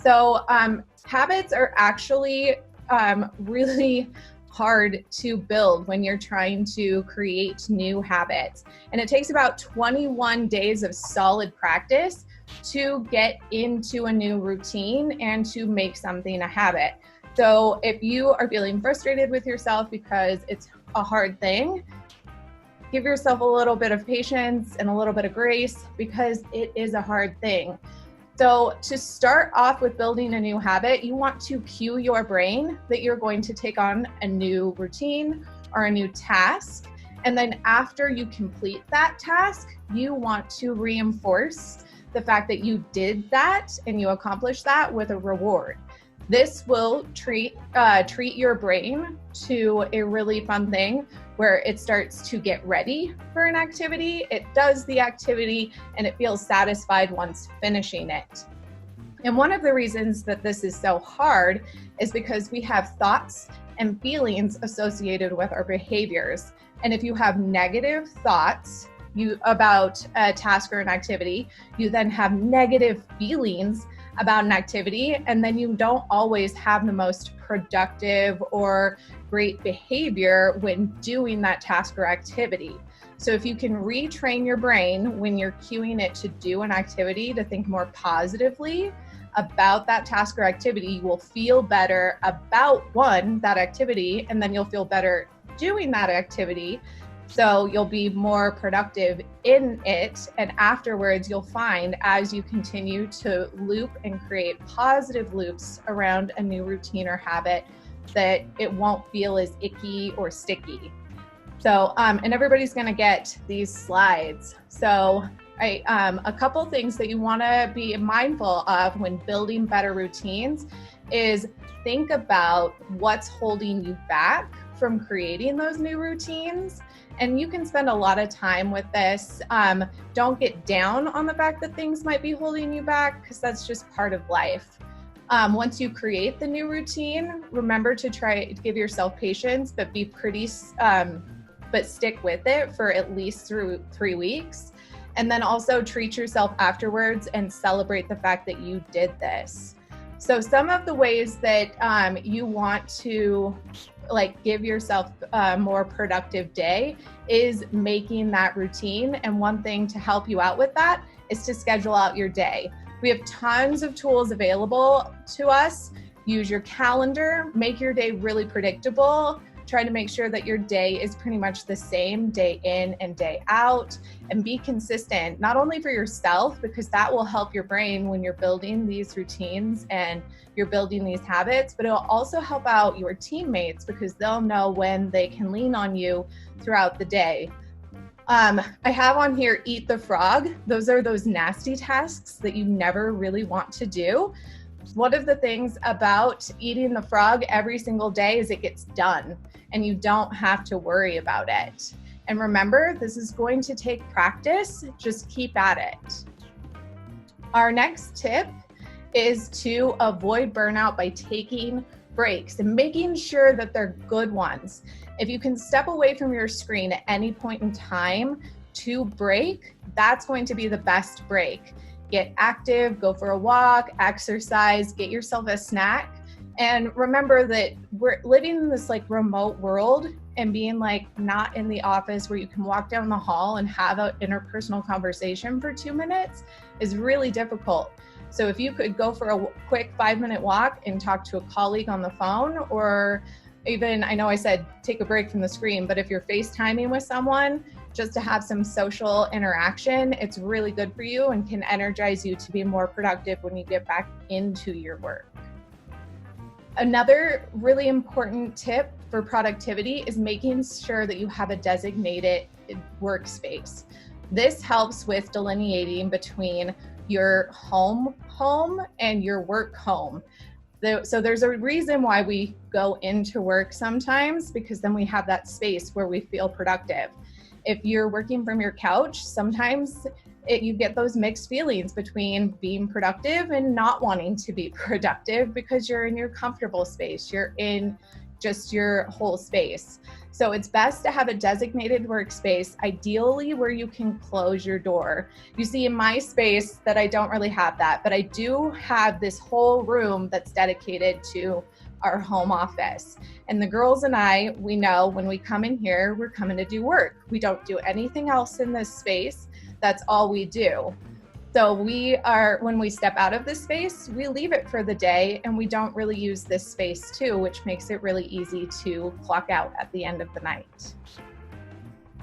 So habits are actually really hard to build when you're trying to create new habits. And it takes about 21 days of solid practice to get into a new routine and to make something a habit. So if you are feeling frustrated with yourself because it's a hard thing, give yourself a little bit of patience and a little bit of grace because it is a hard thing. So to start off with building a new habit, you want to cue your brain that you're going to take on a new routine or a new task. And then after you complete that task, you want to reinforce the fact that you did that and you accomplished that with a reward. This will treat your brain to a really fun thing where it starts to get ready for an activity, it does the activity, and it feels satisfied once finishing it. And one of the reasons that this is so hard is because we have thoughts and feelings associated with our behaviors. And if you have negative thoughts about a task or an activity, you then have negative feelings about an activity, and then you don't always have the most productive or great behavior when doing that task or activity. So if you can retrain your brain when you're cueing it to do an activity to think more positively about that task or activity, you will feel better about that activity, and then you'll feel better doing that activity. So you'll be more productive in it, and afterwards you'll find as you continue to loop and create positive loops around a new routine or habit that it won't feel as icky or sticky. So, and everybody's gonna get these slides. So a couple things that you wanna be mindful of when building better routines is think about what's holding you back from creating those new routines. And you can spend a lot of time with this. Don't get down on the fact that things might be holding you back because that's just part of life. Once you create the new routine, remember to try to give yourself patience, but be but stick with it for at least through 3 weeks. And then also treat yourself afterwards and celebrate the fact that you did this. So some of the ways that you want to give yourself a more productive day is making that routine. And one thing to help you out with that is to schedule out your day. We have tons of tools available to us. Use your calendar, make your day really predictable. Try to make sure that your day is pretty much the same day in and day out, and be consistent, not only for yourself, because that will help your brain when you're building these routines and you're building these habits, but it'll also help out your teammates because they'll know when they can lean on you throughout the day. I have on here, eat the frog. Those are those nasty tasks that you never really want to do. One of the things about eating the frog every single day is it gets done and you don't have to worry about it. And remember, this is going to take practice. Just keep at it. Our next tip is to avoid burnout by taking breaks and making sure that they're good ones. If you can step away from your screen at any point in time to break, that's going to be the best break. Get active, go for a walk, exercise, get yourself a snack. And remember that we're living in this remote world, and being not in the office where you can walk down the hall and have an interpersonal conversation for 2 minutes is really difficult. So if you could go for a quick 5-minute walk and talk to a colleague on the phone, or even, I know I said take a break from the screen, but if you're FaceTiming with someone, just to have some social interaction, it's really good for you and can energize you to be more productive when you get back into your work. Another really important tip for productivity is making sure that you have a designated workspace. This helps with delineating between your home and your work home. So there's a reason why we go into work sometimes, because then we have that space where we feel productive. If you're working from your couch, sometimes you get those mixed feelings between being productive and not wanting to be productive because you're in your comfortable space. You're in just your whole space. So it's best to have a designated workspace, ideally where you can close your door. You see in my space that I don't really have that, but I do have this whole room that's dedicated to our home office. And the girls and I, we know when we come in here, we're coming to do work. We don't do anything else in this space. That's all we do. So when we step out of this space, we leave it for the day, and we don't really use this space too, which makes it really easy to clock out at the end of the night.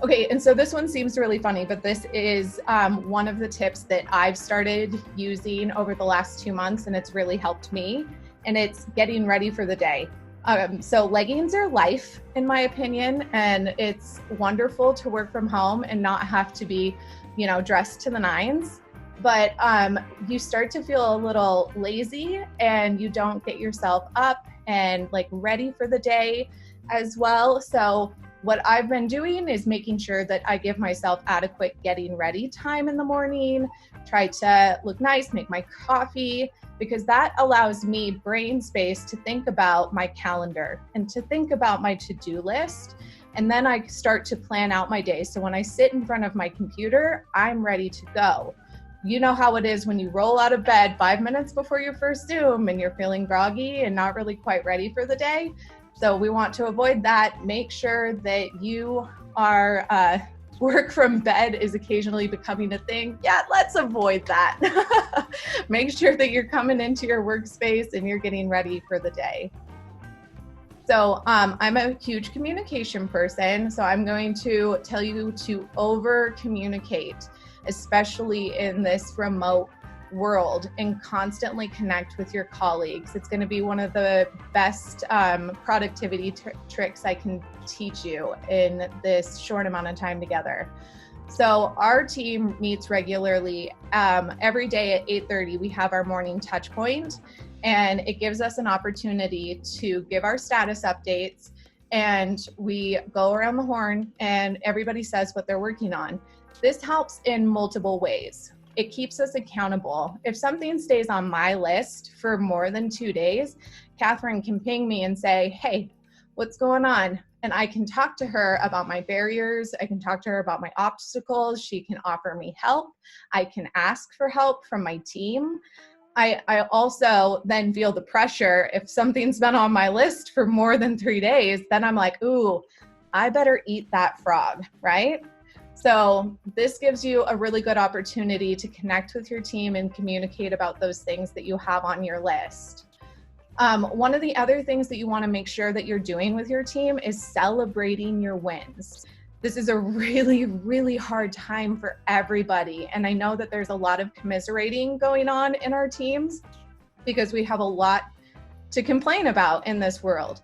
Okay, and so this one seems really funny, but this is one of the tips that I've started using over the last 2 months, and it's really helped me, and it's getting ready for the day. So leggings are life, in my opinion, and it's wonderful to work from home and not have to be, dressed to the nines. But you start to feel a little lazy, and you don't get yourself up and ready for the day as well. So what I've been doing is making sure that I give myself adequate getting ready time in the morning, try to look nice, make my coffee, because that allows me brain space to think about my calendar and to think about my to-do list. And then I start to plan out my day. So when I sit in front of my computer, I'm ready to go. You know how it is when you roll out of bed 5 minutes before your first Zoom and you're feeling groggy and not really quite ready for the day. So we want to avoid that. Make sure that you are, work from bed is occasionally becoming a thing. Yeah, let's avoid that. Make sure that you're coming into your workspace and you're getting ready for the day. So I'm a huge communication person, so I'm going to tell you to over-communicate, especially in this remote world, and constantly connect with your colleagues. It's going to be one of the best productivity tricks I can teach you in this short amount of time together. So our team meets regularly. Every day at 8:30, we have our morning touch point, and it gives us an opportunity to give our status updates, and we go around the horn and everybody says what they're working on. This helps in multiple ways. It keeps us accountable. If something stays on my list for more than 2 days, Catherine can ping me and say, hey, what's going on? And I can talk to her about my barriers. I can talk to her about my obstacles. She can offer me help. I can ask for help from my team. I also then feel the pressure. If something's been on my list for more than 3 days, then I'm like, ooh, I better eat that frog, right? So this gives you a really good opportunity to connect with your team and communicate about those things that you have on your list. One of the other things that you want to make sure that you're doing with your team is celebrating your wins. This is a really, really hard time for everybody. And I know that there's a lot of commiserating going on in our teams because we have a lot to complain about in this world.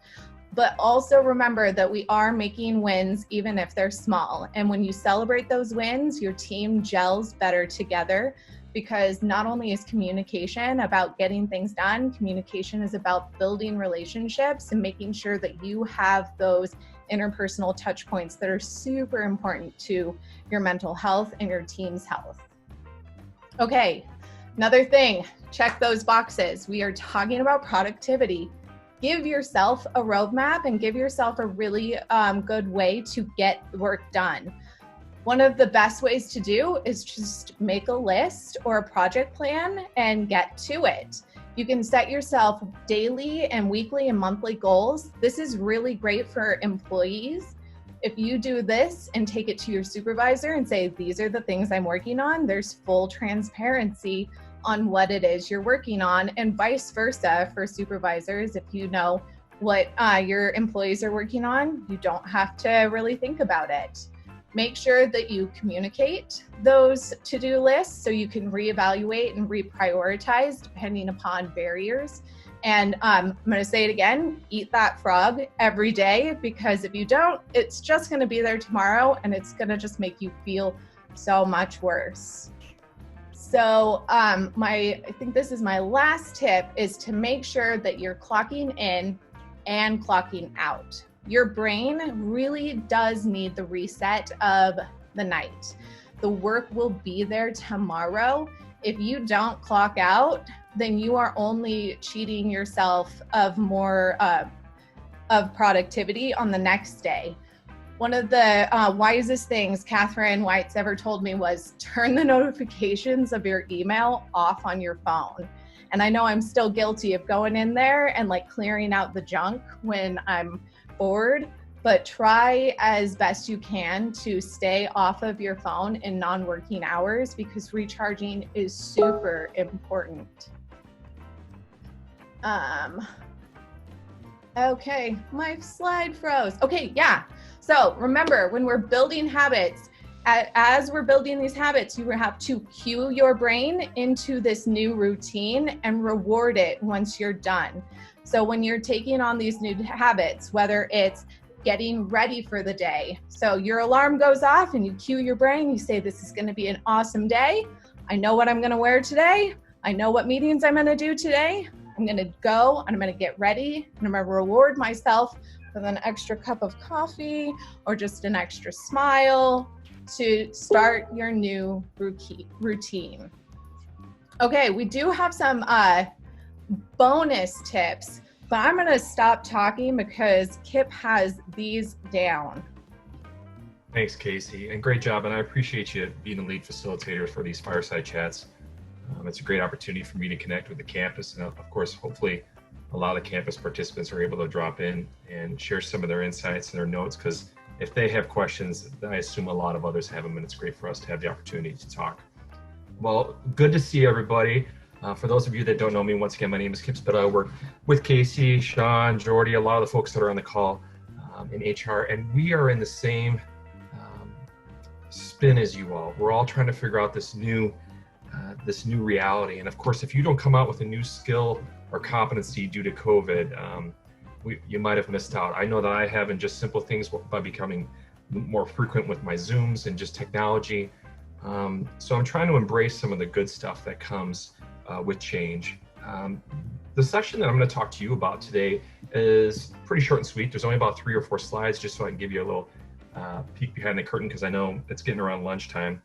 But also remember that we are making wins even if they're small. And when you celebrate those wins, your team gels better together, because not only is communication about getting things done, communication is about building relationships and making sure that you have those interpersonal touch points that are super important to your mental health and your team's health. Okay, another thing, check those boxes. We are talking about productivity. Give yourself a roadmap and give yourself a really good way to get work done. One of the best ways to do is just make a list or a project plan and get to it. You can set yourself daily and weekly and monthly goals. This is really great for employees. If you do this and take it to your supervisor and say, these are the things I'm working on, there's full transparency on what it is you're working on, and vice versa for supervisors. If you know what your employees are working on, you don't have to really think about it. Make sure that you communicate those to-do lists so you can reevaluate and reprioritize depending upon barriers. And I'm going to say it again, eat that frog every day, because if you don't, it's just going to be there tomorrow and it's going to just make you feel so much worse. So I think this is my last tip, is to make sure that you're clocking in and clocking out. Your brain really does need the reset of the night. The work will be there tomorrow. If you don't clock out, then you are only cheating yourself of more of productivity on the next day. One of the wisest things Catherine White's ever told me was turn the notifications of your email off on your phone. And I know I'm still guilty of going in there and like clearing out the junk when I'm bored, but try as best you can to stay off of your phone in non-working hours because recharging is super important. Okay, my slide froze. Okay, yeah. So remember, when we're building habits, as we're building these habits, you have to cue your brain into this new routine and reward it once you're done. So when you're taking on these new habits, whether it's getting ready for the day, so your alarm goes off and you cue your brain, you say, this is going to be an awesome day. I know what I'm going to wear today. I know what meetings I'm going to do today. I'm going to go and I'm going to get ready and I'm going to reward myself with an extra cup of coffee or just an extra smile to start your new routine. Okay, we do have some bonus tips, but I'm going to stop talking because Kip has these down. Thanks, Kaysi, and great job. And I appreciate you being the lead facilitator for these fireside chats. It's a great opportunity for me to connect with the campus. And of course, hopefully a lot of the campus participants are able to drop in and share some of their insights and their notes, because if they have questions, I assume a lot of others have them, and it's great for us to have the opportunity to talk. Well, good to see everybody. For those of you that don't know me, once again, my name is Kip Spittle. I work with Kaysi, Sean, Jordy, a lot of the folks that are on the call in HR, and we are in the same spin as you all. We're all trying to figure out this new reality. And of course, if you don't come out with a new skill or competency due to COVID, you might have missed out. I know that I have in just simple things by becoming more frequent with my Zooms and just technology. So I'm trying to embrace some of the good stuff that comes with change. The session that I'm going to talk to you about today is pretty short and sweet. There's only about 3 or 4 slides, just so I can give you a little peek behind the curtain, because I know it's getting around lunchtime.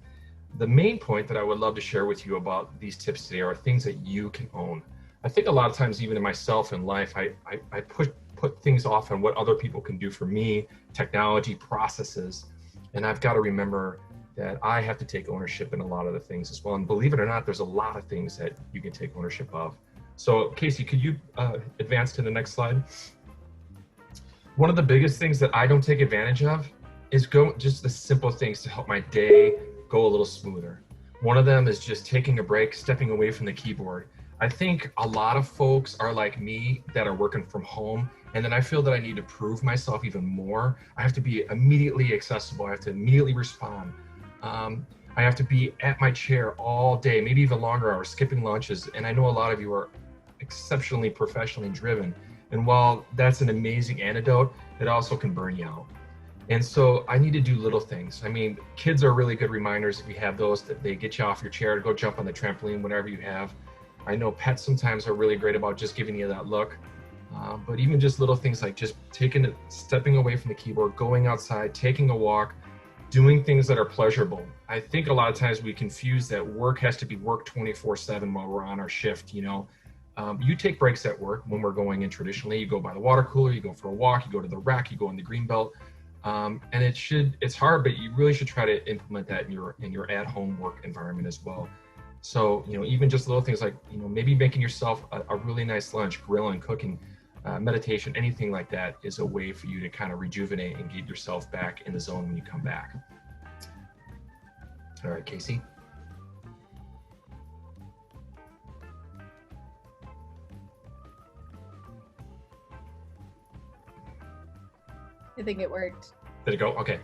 The main point that I would love to share with you about these tips today are things that you can own. I think a lot of times, even in myself in life, I put things off on what other people can do for me, technology, processes, and I've got to remember that I have to take ownership in a lot of the things as well. And believe it or not, there's a lot of things that you can take ownership of. So Kaysi, could you advance to the next slide? One of the biggest things that I don't take advantage of is just the simple things to help my day go a little smoother. One of them is just taking a break, stepping away from the keyboard. I think a lot of folks are like me that are working from home, and then I feel that I need to prove myself even more. I have to be immediately accessible. I have to immediately respond. I have to be at my chair all day, maybe even longer hours, skipping lunches. And I know a lot of you are exceptionally professionally driven. And while that's an amazing antidote, it also can burn you out. And so I need to do little things. I mean, kids are really good reminders if you have those, that they get you off your chair to go jump on the trampoline, whatever you have. I know pets sometimes are really great about just giving you that look. But even just little things like just stepping away from the keyboard, going outside, taking a walk, doing things that are pleasurable. I think a lot of times we confuse that work has to be work 24/7 while we're on our shift. You take breaks at work when we're going in traditionally. You go by the water cooler, you go for a walk, you go to the rack, you go in the green belt. And it's hard, but you really should try to implement that in your at-home work environment as well. So, even just little things like, maybe making yourself a really nice lunch, grilling, cooking, meditation, anything like that is a way for you to kind of rejuvenate and get yourself back in the zone when you come back. All right, Kaysi. I think it worked. Did it go? Okay.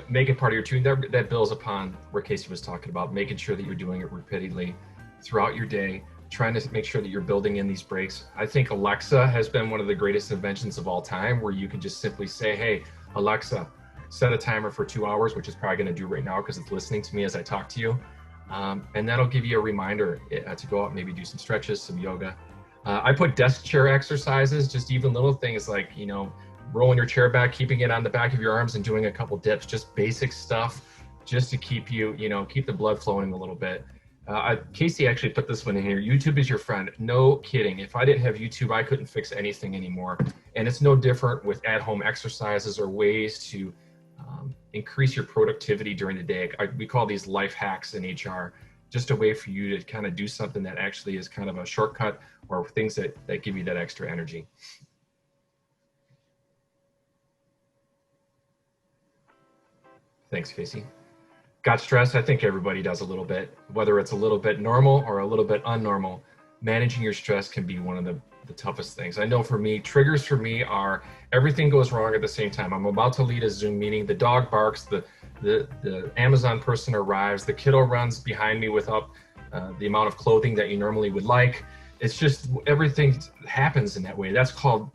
Make it part of your tune. That builds upon where Kaysi was talking about, making sure that you're doing it repeatedly throughout your day, trying to make sure that you're building in these breaks. I think Alexa has been one of the greatest inventions of all time, where you can just simply say, hey, Alexa, set a timer for 2 hours, which is probably going to do right now because it's listening to me as I talk to you. And that'll give you a reminder to go out and maybe do some stretches, some yoga. I put desk chair exercises, just even little things like, rolling your chair back, keeping it on the back of your arms and doing a couple dips, just basic stuff just to keep you, keep the blood flowing a little bit. Kaysi actually put this one in here. YouTube is your friend. No kidding. If I didn't have YouTube, I couldn't fix anything anymore. And it's no different with at-home exercises or ways to increase your productivity during the day. We call these life hacks in HR, just a way for you to kind of do something that actually is kind of a shortcut or things that give you that extra energy. Thanks, Kaysi. Got stressed? I think everybody does a little bit, whether it's a little bit normal or a little bit unnormal. Managing your stress can be one of the toughest things. I know for me, triggers for me are everything goes wrong at the same time. I'm about to lead a Zoom meeting, the dog barks, the Amazon person arrives, the kiddo runs behind me without the amount of clothing that you normally would like. It's just everything happens in that way. That's called,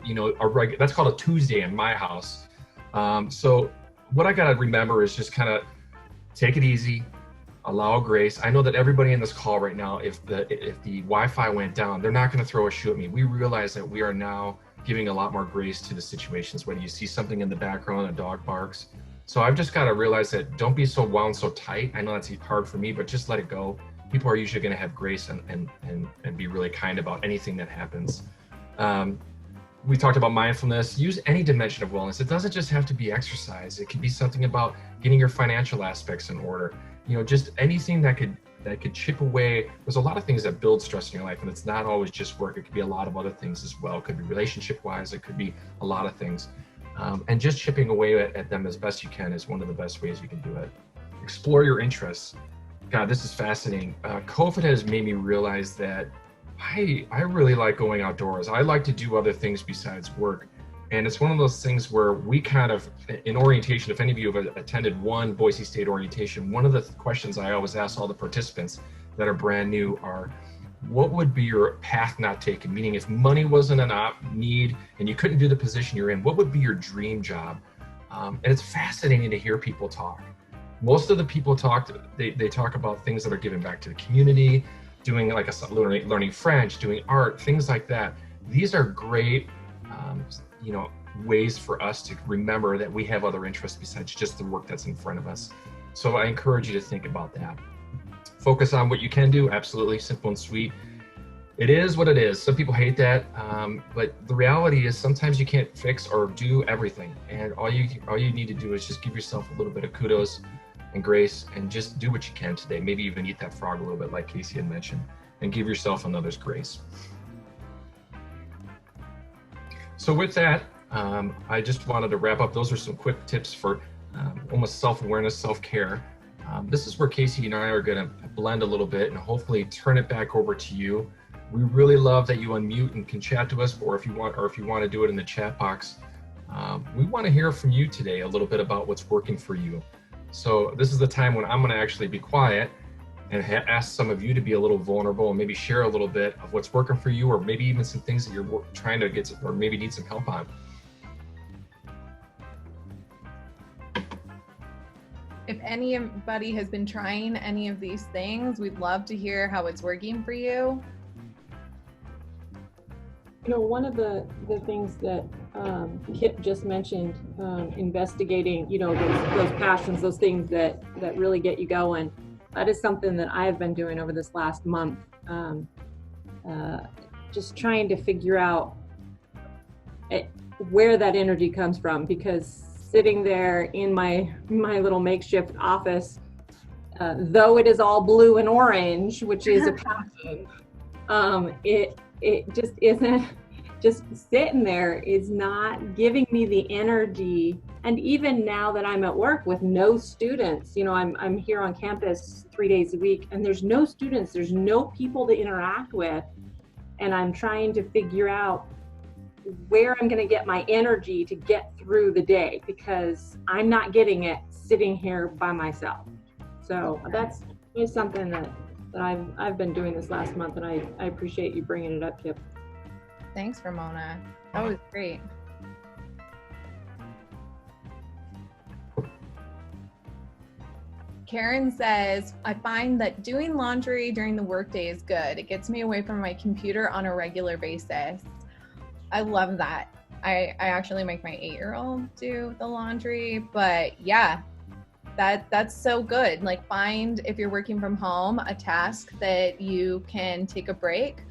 that's called a Tuesday in my house. So what I got to remember is just kind of take it easy, allow grace. I know that everybody in this call right now, if the Wi-Fi went down, they're not going to throw a shoe at me. We realize that we are now giving a lot more grace to the situations. Whether you see something in the background, a dog barks. So I've just got to realize that don't be so wound so tight. I know that's hard for me, but just let it go. People are usually going to have grace and be really kind about anything that happens. We talked about mindfulness. Use any dimension of wellness. It doesn't just have to be exercise. It could be something about getting your financial aspects in order. Just anything that could chip away. There's a lot of things that build stress in your life, and it's not always just work. It could be a lot of other things as well. It could be relationship-wise. It could be a lot of things. And just chipping away at them as best you can is one of the best ways you can do it. Explore your interests. God, this is fascinating. COVID has made me realize that I really like going outdoors. I like to do other things besides work. And it's one of those things where we kind of, in orientation, if any of you have attended one Boise State orientation, one of the questions I always ask all the participants that are brand new are, what would be your path not taken? Meaning if money wasn't a need and you couldn't do the position you're in, what would be your dream job? And it's fascinating to hear people talk. Most of the people they talk about things that are giving back to the community, doing like learning French, doing art, things like that. These are great, ways for us to remember that we have other interests besides just the work that's in front of us. So I encourage you to think about that. Focus on what you can do. Absolutely simple and sweet. It is what it is. Some people hate that, but the reality is sometimes you can't fix or do everything. And all you need to do is just give yourself a little bit of kudos and grace and just do what you can today. Maybe even eat that frog a little bit like Kaysi had mentioned, and give yourself and others grace. So with that, I just wanted to wrap up. Those are some quick tips for almost self-awareness, self-care. This is where Kaysi and I are going to blend a little bit and hopefully turn it back over to you. We really love that you unmute and can chat to us, or if you want to do it in the chat box. We want to hear from you today a little bit about what's working for you. So this is the time when I'm going to actually be quiet and ask some of you to be a little vulnerable and maybe share a little bit of what's working for you, or maybe even some things that you're trying to get, or maybe need some help on. If anybody has been trying any of these things, we'd love to hear how it's working for you. One of the things that Kip just mentioned, investigating, those passions, those things that really get you going. That is something that I've been doing over this last month. Just trying to figure out where that energy comes from, because sitting there in my little makeshift office, though it is all blue and orange, which is a passion, it just isn't. Just sitting there is not giving me the energy. And even now that I'm at work with no students, I'm here on campus 3 days a week, and there's no students, there's no people to interact with, and I'm trying to figure out where I'm going to get my energy to get through the day, because I'm not getting it sitting here by myself. So that's something that I've been doing this last month, and I appreciate you bringing it up, Kip. Thanks, Ramona. That was great. Karen says, I find that doing laundry during the workday is good. It gets me away from my computer on a regular basis. I love that. I actually make my 8-year-old do the laundry, but yeah, That's so good. Like, find, if you're working from home, a task that you can take a break.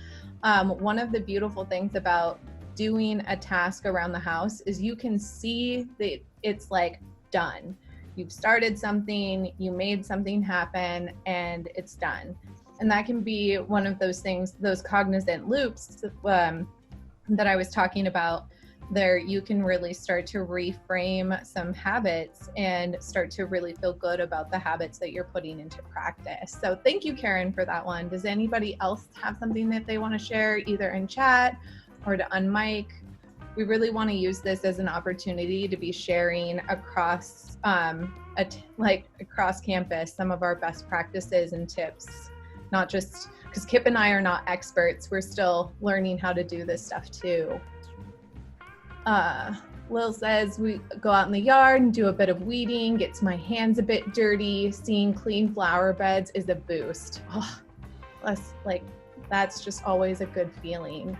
One of the beautiful things about doing a task around the house is you can see that it's like done. You've started something, you made something happen, and it's done. And that can be one of those things, those cognizant loops that I was talking about. There, you can really start to reframe some habits and start to really feel good about the habits that you're putting into practice. So thank you, Karen, for that one. Does anybody else have something that they want to share, either in chat or to unmic? We really want to use this as an opportunity to be sharing across across campus some of our best practices and tips, not just because Kip and I are not experts. We're still learning how to do this stuff too. Lil says, we go out in the yard and do a bit of weeding, gets my hands a bit dirty. Seeing clean flower beds is a boost. Oh, that's just always a good feeling.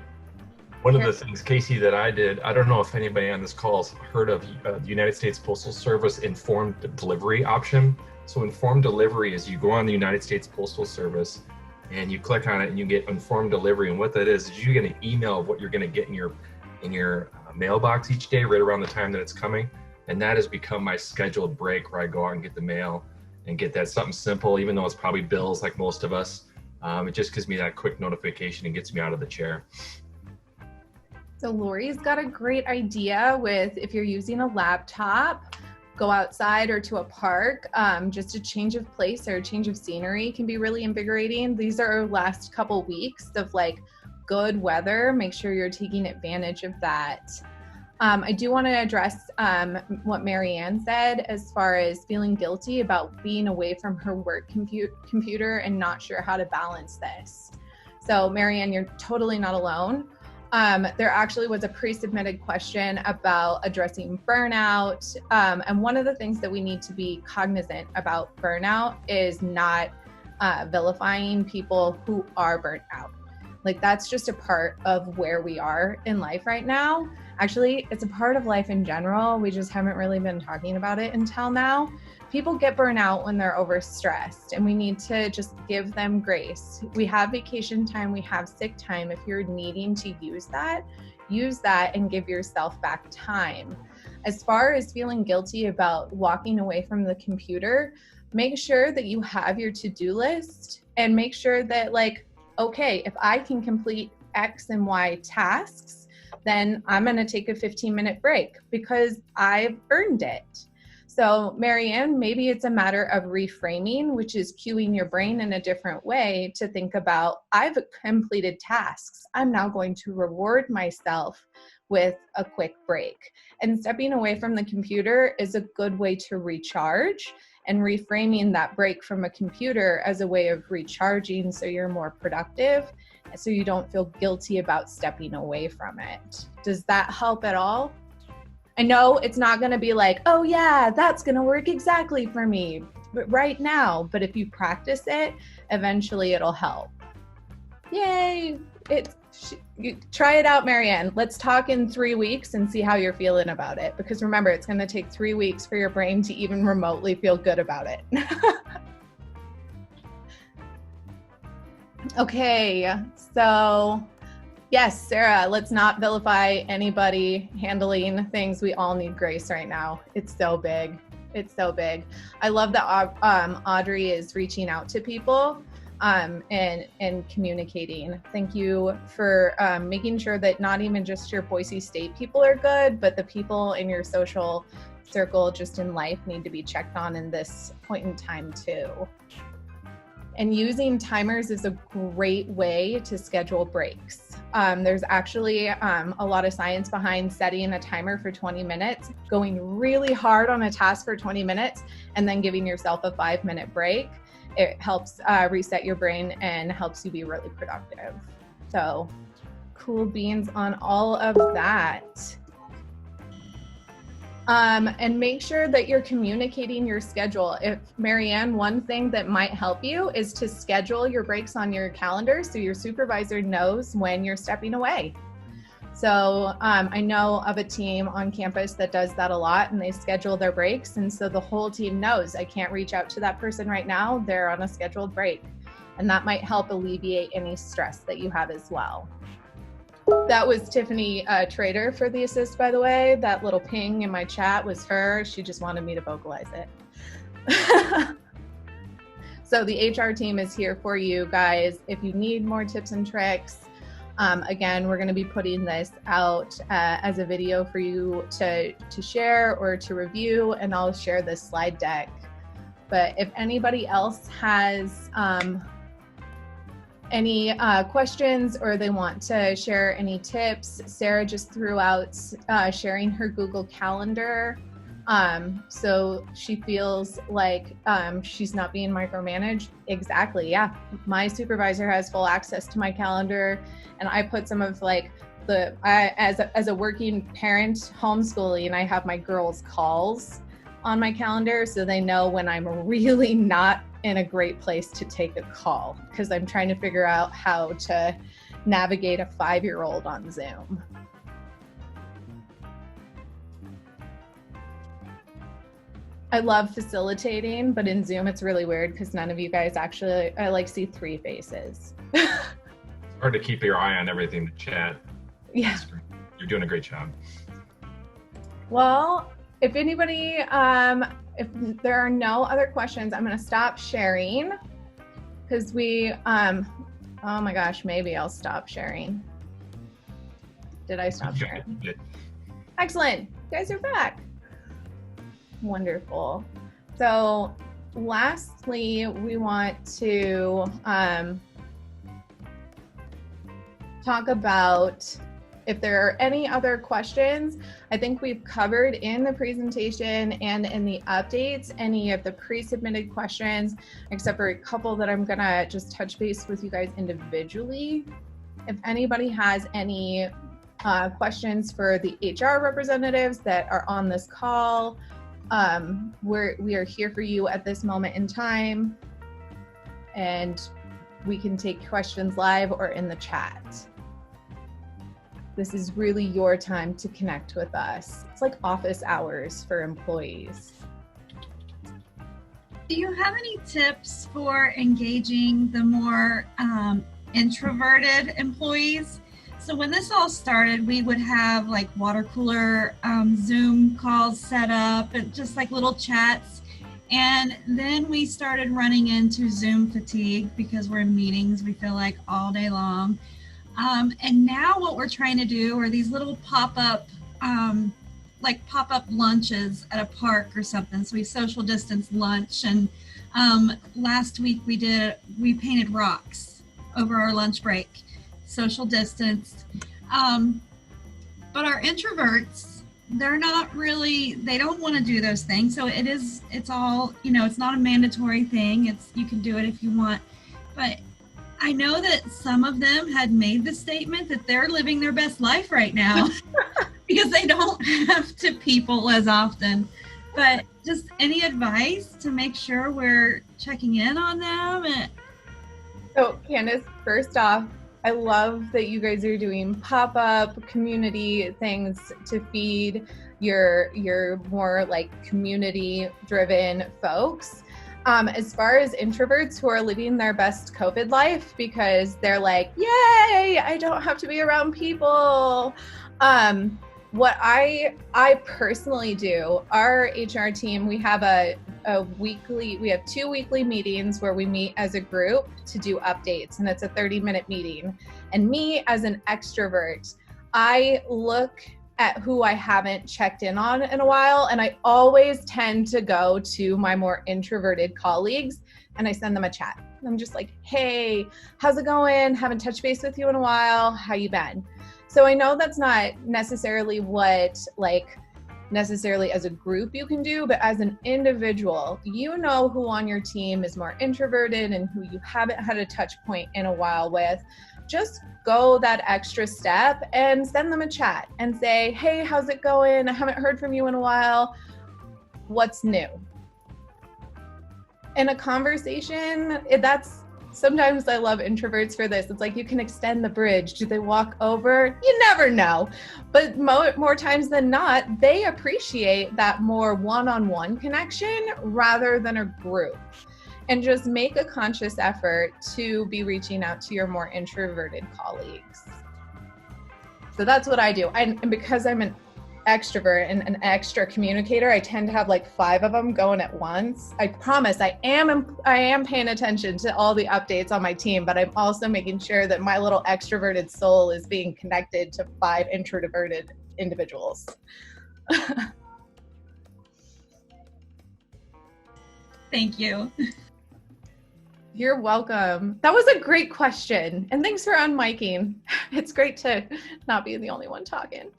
One of the things, Kaysi, that I did, I don't know if anybody on this call has heard of the United States Postal Service informed delivery option. So informed delivery is you go on the United States Postal Service and you click on it and you get informed delivery. And what that is you get an email of what you're going to get in your mailbox each day, right around the time that it's coming. And that has become my scheduled break, where I go out and get the mail and get that something simple, even though it's probably bills like most of us. It just gives me that quick notification and gets me out of the chair. So Lori's got a great idea with, if you're using a laptop, go outside or to a park. Just a change of place or a change of scenery can be really invigorating. These are our last couple weeks of like good weather. Make sure you're taking advantage of that. I do want to address what Marianne said as far as feeling guilty about being away from her work computer and not sure how to balance this. So Marianne, you're totally not alone. There actually was a pre-submitted question about addressing burnout. And one of the things that we need to be cognizant about burnout is not vilifying people who are burnt out. Like, that's just a part of where we are in life right now. Actually, it's a part of life in general. We just haven't really been talking about it until now. People get burnt out when they're overstressed, and we need to just give them grace. We have vacation time, we have sick time. If you're needing to use that and give yourself back time. As far as feeling guilty about walking away from the computer, make sure that you have your to-do list and make sure that, like, okay, if I can complete X and Y tasks, then I'm going to take a 15-minute break because I've earned it. So Marianne, maybe it's a matter of reframing, which is cueing your brain in a different way to think about, I've completed tasks. I'm now going to reward myself with a quick break. And stepping away from the computer is a good way to recharge, and reframing that break from a computer as a way of recharging so you're more productive, so you don't feel guilty about stepping away from it. Does that help at all? I know it's not going to be like, oh yeah, that's going to work exactly for me right now, but if you practice it, eventually it'll help. Yay! You try it out, Marianne. Let's talk in 3 weeks and see how you're feeling about it. Because remember, it's going to take 3 weeks for your brain to even remotely feel good about it. Okay, so yes, Sarah, let's not vilify anybody handling things. We all need grace right now. It's so big. It's so big. I love that Audrey is reaching out to people and communicating. Thank you for making sure that not even just your Boise State people are good, but the people in your social circle just in life need to be checked on in this point in time too. And using timers is a great way to schedule breaks. There's actually a lot of science behind setting a timer for 20 minutes, going really hard on a task for 20 minutes, and then giving yourself a 5-minute break. It helps reset your brain and helps you be really productive. So cool beans on all of that. And make sure that you're communicating your schedule. If Marianne, one thing that might help you is to schedule your breaks on your calendar so your supervisor knows when you're stepping away. So I know of a team on campus that does that a lot, and they schedule their breaks. And so the whole team knows I can't reach out to that person right now. They're on a scheduled break. And that might help alleviate any stress that you have as well. That was Tiffany Trader for the assist, by the way. That little ping in my chat was her. She just wanted me to vocalize it. So the HR team is here for you guys. If you need more tips and tricks, again, we're going to be putting this out as a video for you to share or to review, and I'll share this slide deck. But if anybody else has any questions or they want to share any tips, Sarah just threw out sharing her Google Calendar. So she feels like she's not being micromanaged. Exactly, yeah. My supervisor has full access to my calendar, and I put some of like as a working parent homeschooling, I have my girls' calls on my calendar so they know when I'm really not in a great place to take a call, because I'm trying to figure out how to navigate a 5-year-old on Zoom. I love facilitating, but in Zoom it's really weird because none of you guys actually, I like see 3 faces. It's hard to keep your eye on everything to chat. Yeah. You're doing a great job. Well, if anybody, if there are no other questions, I'm going to stop sharing because we, oh my gosh, maybe I'll stop sharing. Did I stop sharing? Excellent. You guys are back. Wonderful. So lastly, we want to talk about if there are any other questions. I think we've covered in the presentation and in the updates any of the pre-submitted questions, except for a couple that I'm gonna just touch base with you guys individually. If anybody has any questions for the HR representatives that are on this call, we are here for you at this moment in time, and we can take questions live or in the chat. This is really your time to connect with us. It's like office hours for employees. Do you have any tips for engaging the more introverted employees? So when this all started, we would have like water cooler Zoom calls set up and just like little chats. And then we started running into Zoom fatigue because we're in meetings, we feel like all day long. And now what we're trying to do are these little pop-up, like pop-up lunches at a park or something. So we social distance lunch. And last week we painted rocks over our lunch break. Social distance. But our introverts, they're not really, they don't want to do those things. So it's all, it's not a mandatory thing. You can do it if you want. But I know that some of them had made the statement that they're living their best life right now because they don't have to people as often. But just any advice to make sure we're checking in on them? So Candace, first off, I love that you guys are doing pop-up community things to feed your more like community-driven folks. As far as introverts who are living their best COVID life because they're like, yay, I don't have to be around people. What I personally do, our HR team, we have we have 2 weekly meetings where we meet as a group to do updates, and it's a 30-minute meeting. And me as an extrovert, I look at who I haven't checked in on in a while, and I always tend to go to my more introverted colleagues and I send them a chat. I'm just like, hey, how's it going? Haven't touched base with you in a while. How you been? So I know that's not necessarily what necessarily as a group you can do, but as an individual, you know who on your team is more introverted and who you haven't had a touch point in a while with. Just go that extra step and send them a chat and say, hey, how's it going? I haven't heard from you in a while. What's new? In a conversation, sometimes I love introverts for this. It's like, you can extend the bridge. Do they walk over? You never know. But more times than not, they appreciate that more one-on-one connection rather than a group. And just make a conscious effort to be reaching out to your more introverted colleagues. So that's what I do. And because I'm an extrovert and an extra communicator, I tend to have like 5 of them going at once. I promise I am paying attention to all the updates on my team, but I'm also making sure that my little extroverted soul is being connected to 5 introverted individuals. Thank you. You're welcome. That was a great question. And thanks for unmiking. It's great to not be the only one talking.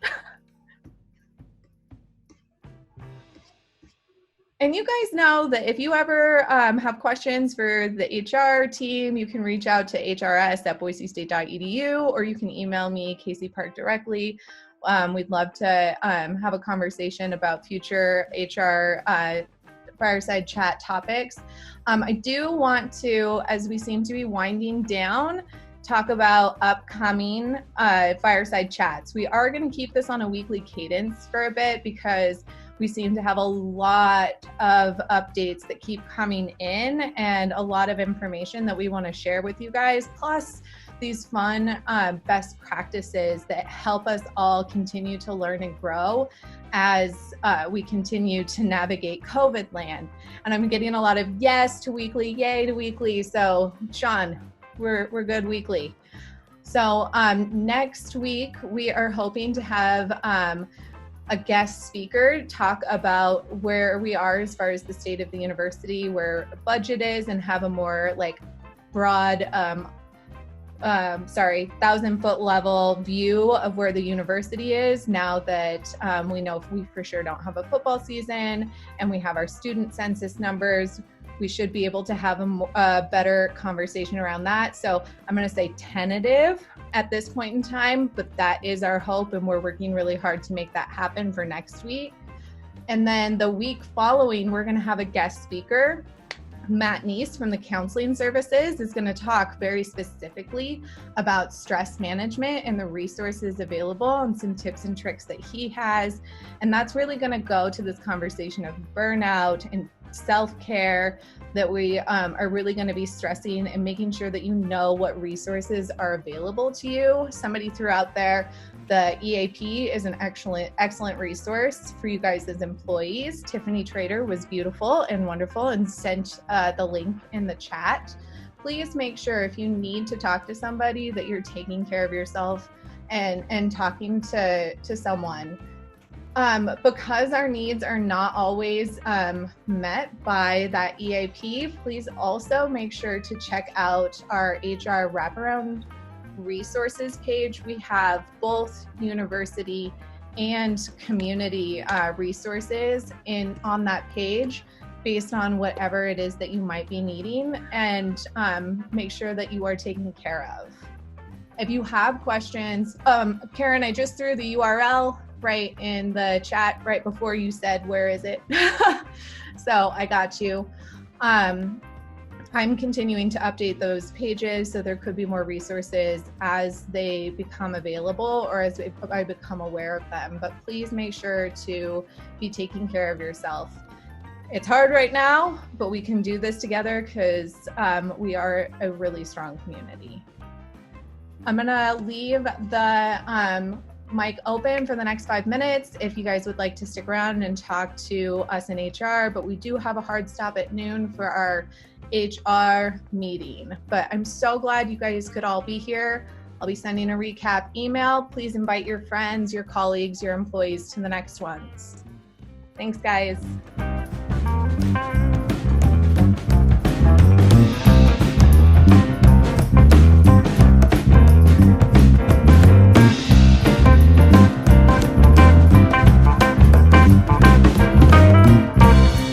And you guys know that if you ever have questions for the HR team, you can reach out to hrs@boisestate.edu, or you can email me, Kaysi Parke, directly. We'd love to have a conversation about future HR Fireside chat topics. I do want to, as we seem to be winding down, talk about upcoming Fireside chats. We are going to keep this on a weekly cadence for a bit because we seem to have a lot of updates that keep coming in and a lot of information that we want to share with you guys, plus these fun best practices that help us all continue to learn and grow as we continue to navigate COVID land. And I'm getting a lot of yes to weekly, yay to weekly. So Sean, we're good weekly. So next week, we are hoping to have a guest speaker talk about where we are as far as the state of the university, where the budget is, and have a more like broad, 1,000-foot level view of where the university is now that we know we for sure don't have a football season and we have our student census numbers. We should be able to have a better conversation around that. So I'm going to say tentative at this point in time, but that is our hope, and we're working really hard to make that happen for next week. And then the week following, we're going to have a guest speaker. Matt Neese from the counseling services is going to talk very specifically about stress management and the resources available and some tips and tricks that he has. And that's really going to go to this conversation of burnout and self-care that we are really going to be stressing and making sure that you know what resources are available to you. Somebody threw out there, the EAP is an excellent resource for you guys as employees. Tiffany Trader was beautiful and wonderful and sent the link in the chat. Please make sure if you need to talk to somebody that you're taking care of yourself and talking to someone. Because our needs are not always met by that EAP, please also make sure to check out our HR wraparound resources page. We have both university and community resources on that page based on whatever it is that you might be needing, and make sure that you are taken care of. If you have questions, Karen, I just threw the URL right in the chat right before you said, where is it? So I got you. I'm continuing to update those pages, so there could be more resources as they become available or as I become aware of them. But please make sure to be taking care of yourself. It's hard right now, but we can do this together because we are a really strong community. I'm gonna leave the mic open for the next 5 minutes if you guys would like to stick around and talk to us in HR, but we do have a hard stop at noon for our HR meeting. But I'm so glad you guys could all be here. I'll be sending a recap email. Please invite your friends, your colleagues, your employees to the next ones. Thanks, guys.